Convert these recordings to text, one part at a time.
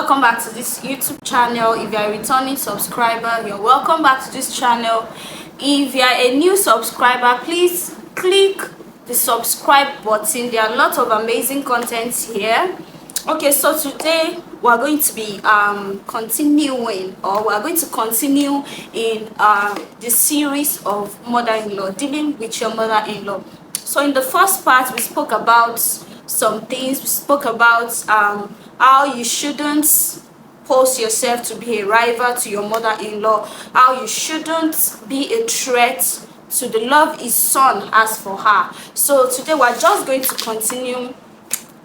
welcome back to this YouTube channel. If you are a returning subscriber, you're welcome back to this channel. If you are a new subscriber, please click the subscribe button. There are lots of amazing content here. Okay, so today we're going to be continuing, or we're going to continue in the series of mother-in-law, dealing with your mother-in-law. So in the first part, we spoke about some things. We spoke about how you shouldn't pose yourself to be a rival to your mother-in-law, how you shouldn't be a threat to the love his son has for her. So today we're just going to continue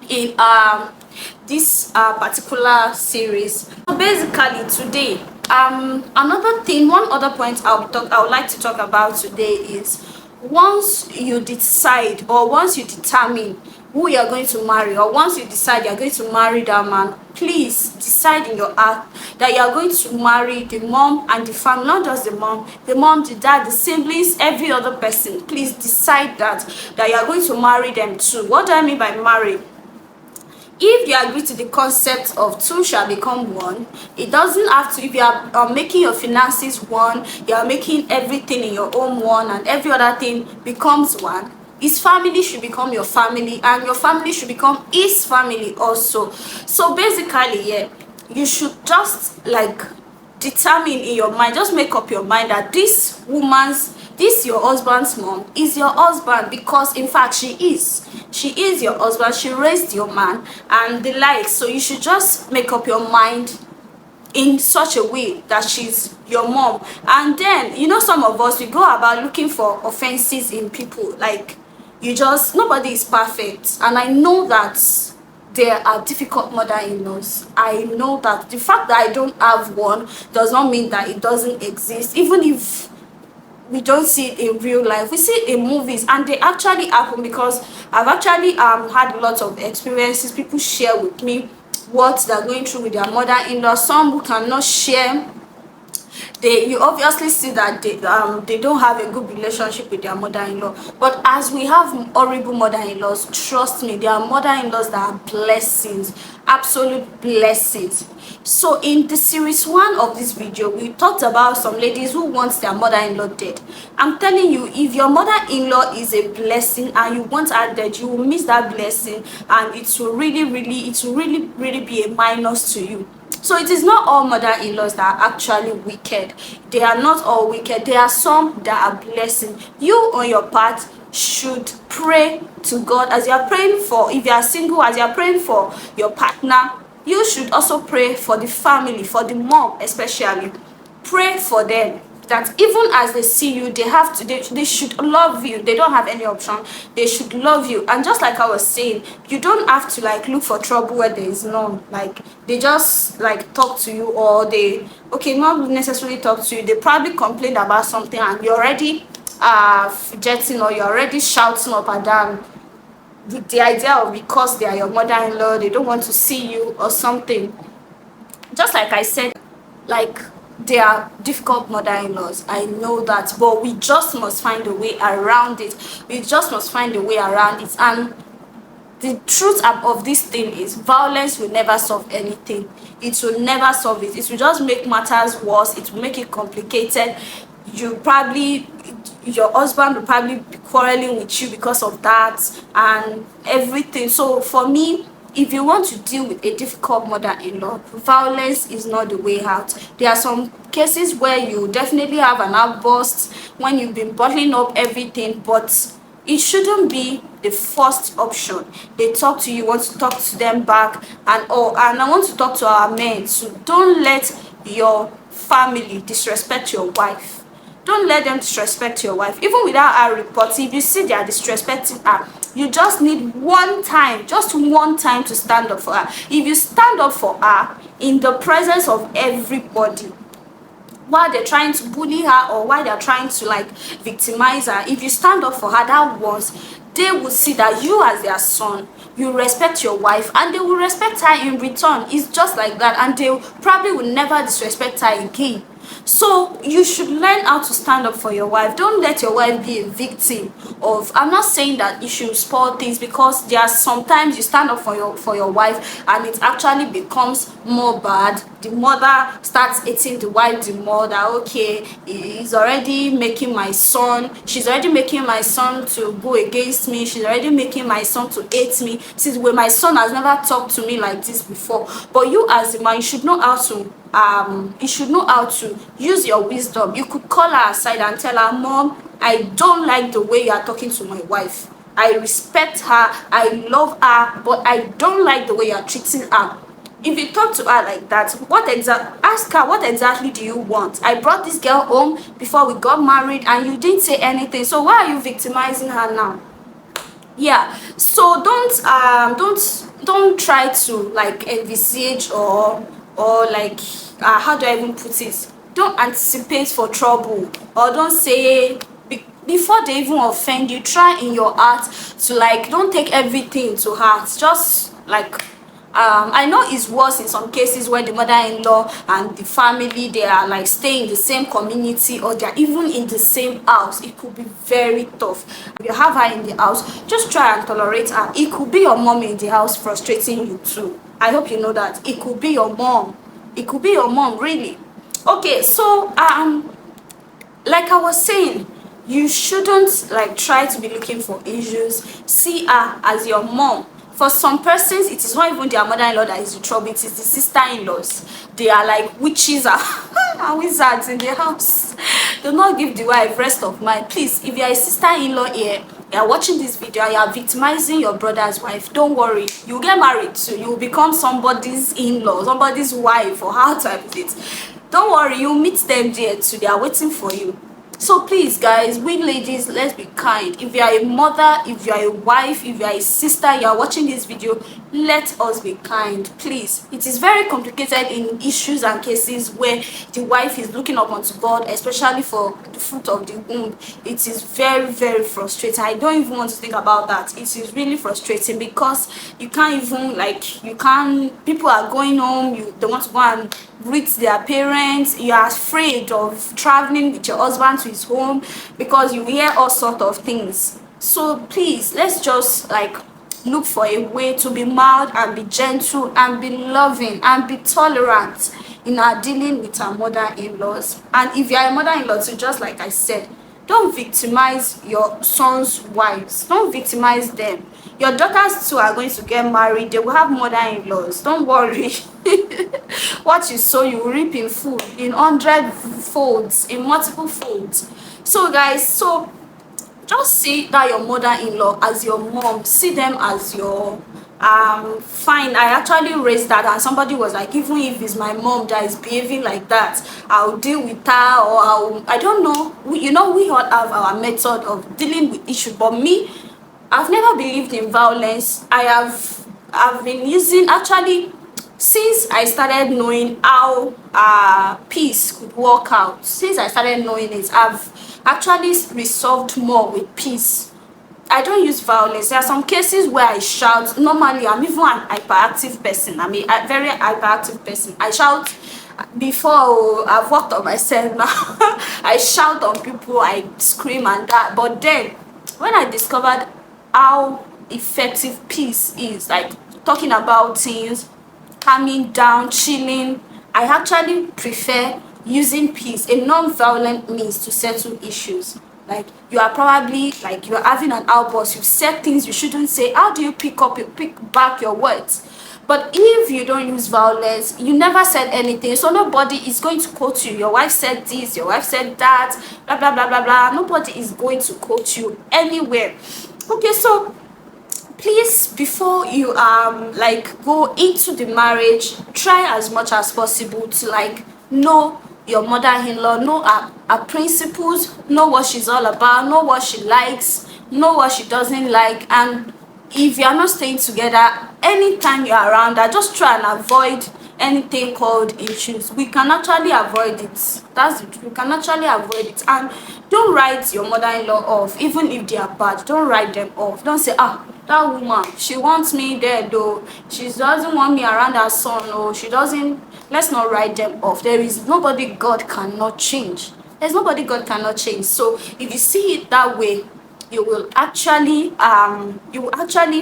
in this particular series. So basically today, another thing, one other point I would like to talk about today is, once you decide, or once you determine who you are going to marry, or once you decide you are going to marry that man, please decide in your heart that you are going to marry the mom and the family, not just the mom, the dad, the siblings, every other person. Please decide that you are going to marry them too. What do I mean by marry? If you agree to the concept of two shall become one, it doesn't have to. If you are making your finances one, you are making everything in your own one, and every other thing becomes one, his family should become your family, and your family should become his family also. So basically, yeah, you should just like determine in your mind, just make up your mind that this your husband's mom is your husband, because in fact she is your husband. She raised your man and the like. So you should just make up your mind in such a way that she's your mom. And then, you know, some of us, we go about looking for offenses in people. Like, nobody is perfect, and I know that there are difficult mother-in-laws. I know that the fact that I don't have one does not mean that it doesn't exist. Even if we don't see it in real life, we see it in movies, and they actually happen, because I've actually had lots of experiences. People share with me what they're going through with their mother-in-law. Some who cannot share, you obviously see that they don't have a good relationship with their mother-in-law. But as we have horrible mother-in-laws, trust me, there are mother-in-laws that are blessings, absolute blessings. So in the series 1 of this video, we talked about some ladies who want their mother-in-law dead. I'm telling you, if your mother-in-law is a blessing and you want her dead, you will miss that blessing, and it will really be a minus to you. So it is not all mother-in-laws that are actually wicked. They are not all wicked. There are some that are blessing. You on your part should pray to God as you are praying for, if you are single, as you are praying for your partner, you should also pray for the family, for the mom especially. Pray for them, that even as they see you, they should love you. They don't have any option. They should love you. And just like I was saying, you don't have to like look for trouble where there is none. Like, they just like talk to you, or not necessarily talk to you, they probably complained about something, and you're already fidgeting, or you're already shouting up and down with the idea of, because they are your mother-in-law, they don't want to see you or something. Just like I said, like, they are difficult mother-in-laws, I know that, but we just must find a way around it. And the truth of this thing is, violence will never solve anything. It will never solve it. It will just make matters worse. It will make it complicated. Your husband will probably be quarreling with you because of that and everything. So for me, if you want to deal with a difficult mother-in-law, violence is not the way out. There are some cases where you definitely have an outburst when you've been bottling up everything, but it shouldn't be the first option. They talk to you, want to talk to them back, and I want to talk to our men. So don't let your family disrespect your wife. Don't let them disrespect your wife. Even without her reporting, if you see they are disrespecting her, you just need just one time to stand up for her. If you stand up for her in the presence of everybody, while they're trying to bully her, or while they're trying to like victimize her, if you stand up for her that once, they will see that you, as their son, you respect your wife, and they will respect her in return. It's just like that, and they probably will never disrespect her again. So you should learn how to stand up for your wife. Don't let your wife be a victim of, I'm not saying that you should spoil things, because there are sometimes you stand up for your wife and it actually becomes more bad. The mother starts hating the wife the more, that okay, he's already making my son, she's already making my son to go against me, she's already making my son to hate me, since when my son has never talked to me like this before. But you as a man, you should know how to use your wisdom. You could call her aside and tell her, Mom, I don't like the way you are talking to my wife. I respect her, I love her, but I don't like the way you are treating her. If you talk to her like that, ask her, what exactly do you want? I brought this girl home before we got married and you didn't say anything, so why are you victimizing her now? Yeah, so don't try to like envisage or like how do I even put it, don't anticipate for trouble, or don't say before they even offend you. Try in your heart to like, don't take everything to heart. Just like I know it's worse in some cases where the mother-in-law and the family, they are like staying in the same community, or they're even in the same house. It could be very tough. If you have her in the house, just try and tolerate her. It could be your mom in the house frustrating you too. I hope you know that. It could be your mom. It could be your mom, really. Okay, so like I was saying, you shouldn't like try to be looking for issues. See her as your mom. For some persons, it is not even their mother-in-law that is the trouble, it is the sister-in-laws. They are like witches and wizards in the house. Do not give the wife rest of mind. Please, if you are a sister-in-law here, you are watching this video and you are victimizing your brother's wife, don't worry. You get married too. You will become somebody's in-law, somebody's wife, or how to put it. Don't worry, you meet them there too. They are waiting for you. So please guys, we ladies, let's be kind. If you are a mother, if you are a wife, if you are a sister, you are watching this video, let us be kind, please. It is very complicated in issues and cases where the wife is looking up unto God, especially for the fruit of the womb. It is very, very frustrating. I don't even want to think about that. It is really frustrating because you can't even like, people are going home, they want to go and greet their parents. You are afraid of traveling with your husband to his home because you hear all sort of things. So please, let's just like look for a way to be mild and be gentle and be loving and be tolerant in our dealing with our mother-in-laws. And if you are a mother-in-law too, just like I said, don't victimize your son's wives. Don't victimize them. Your daughters too are going to get married. They will have mother-in-laws. Don't worry. What you sow, you will reap in full, in 100 folds, in multiple folds. So guys, so just see that your mother-in-law as your mom. See them as your fine. I actually raised that and somebody was like, even if it's my mom that is behaving like that, I'll deal with her, or I don't know. We all have our method of dealing with issues, but me, I've never believed in violence. I've been using, actually, since I started knowing how peace could work out, since I started knowing it, I've actually resolved more with peace. I don't use violence. There are some cases where I shout. Normally, I'm even an hyperactive person. I'm a very hyperactive person. I shout before. I've worked on myself now. I shout on people, I scream and that. But then, when I discovered how effective peace is, like talking about things, calming down, chilling, I actually prefer using peace, a non-violent means to settle issues. Like you are probably like you're having an outburst, you said things you shouldn't say. How do you pick back your words? But if you don't use violence, you never said anything, so nobody is going to quote you. Your wife said this, your wife said that, blah blah blah blah blah. Nobody is going to quote you anywhere. Okay, so please, before you like go into the marriage, try as much as possible to like know your mother-in-law, know her principles, know what she's all about, know what she likes, know what she doesn't like. And if you are not staying together, anytime you're around her, just try and avoid anything called issues. We can actually avoid it. That's it. We can actually avoid it. And don't write your mother-in-law off, even if they are bad. Don't write them off. Don't say, that woman, she wants me there though, she doesn't want me around her son, or she doesn't let's not write them off. There is nobody God cannot change. There's nobody God cannot change. So if you see it that way, you will actually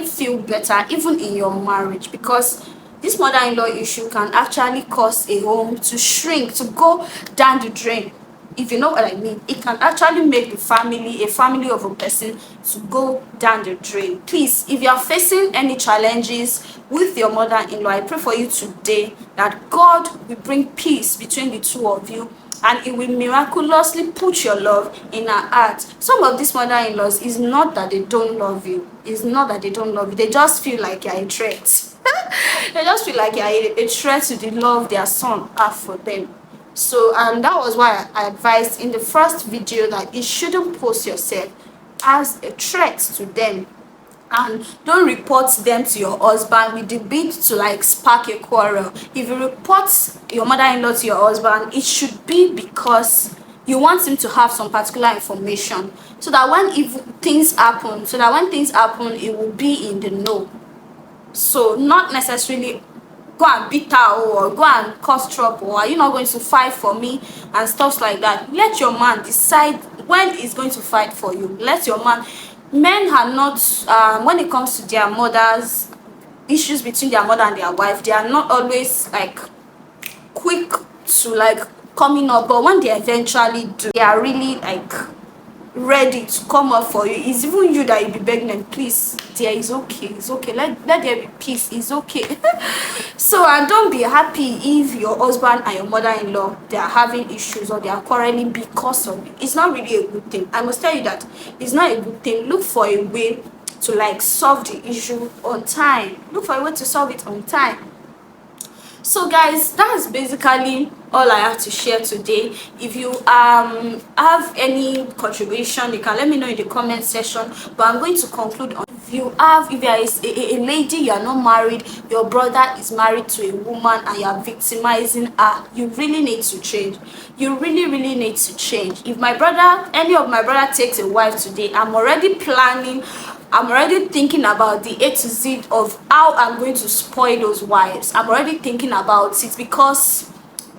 feel better even in your marriage, because this mother-in-law issue can actually cause a home to shrink, to go down the drain. If you know what I mean, it can actually make the family, a family of a person, to go down the drain. Please, if you are facing any challenges with your mother-in-law, I pray for you today that God will bring peace between the two of you, and it will miraculously put your love in her heart. Some of these mother-in-laws, is not that they don't love you, it's not that they don't love you, they just feel like you're a threat. They just feel like you're a threat to the love their son have for them. So, and that was why I advised in the first video that you shouldn't post yourself as a threat to them, and don't report them to your husband with the bid to like spark a quarrel. If you report your mother-in-law to your husband, it should be because you want him to have some particular information, so that when things happen, it will be in the know. So not necessarily go and beat her or go and cause trouble, or are you not going to fight for me and stuff like that. Let your man decide when he's going to fight for you. Let your man. Men are not when it comes to their mothers, issues between their mother and their wife, they are not always like quick to like coming up, but when they eventually do, they are really like ready to come up for you. It's even you that you be begging them, please dear, it's okay, it's okay, let there be peace, it's okay. So, and don't be happy if your husband and your mother-in-law, they are having issues or they are quarreling because of it. It's not really a good thing. I must tell you that it's not a good thing. Look for a way to like solve the issue on time. Look for a way to solve it on time. So guys, that's basically all I have to share today. If you have any contribution, you can let me know in the comment section, but I'm going to conclude on, if you are a lady, you are not married, your brother is married to a woman and you are victimizing her, you really need to change. You really need to change. If any of my brother takes a wife today, I'm already thinking about the A to Z of how I'm going to spoil those wives. I'm already thinking about it, because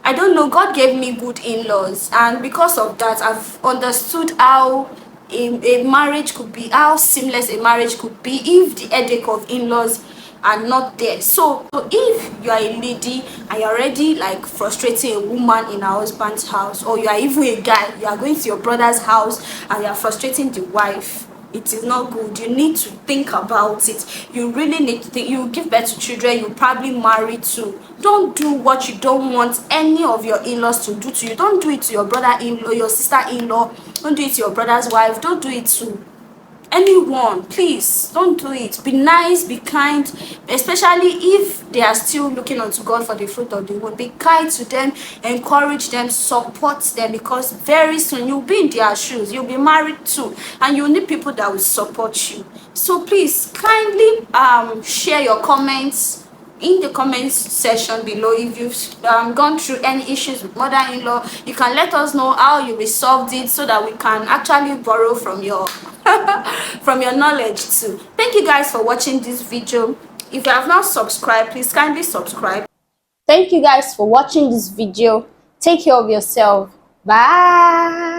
I don't know, God gave me good in-laws, and because of that, I've understood how a marriage could be, how seamless a marriage could be if the headache of in-laws are not there. So if you are a lady and you're already like frustrating a woman in her husband's house, or you are even a guy, you are going to your brother's house and you are frustrating the wife, it is not good. You need to think about it. You really need to think. You give birth to children, you probably marry too. Don't do what you don't want any of your in-laws to do to you. Don't do it to your brother-in-law, your sister-in-law. Don't do it to your brother's wife. Don't do it to anyone. Please don't do it. Be nice, be kind, especially if they are still looking unto God for the fruit of the womb. Be kind to them, encourage them, support them, because very soon you'll be in their shoes, you'll be married too, and you need people that will support you. So please kindly share your comments in the comments section below. If you've gone through any issues with mother-in-law, you can let us know how you resolved it, so that we can actually borrow from your from your knowledge too. Thank you guys for watching this video. If you have not subscribed, please kindly subscribe. Thank you guys for watching this video. Take care of yourself. Bye.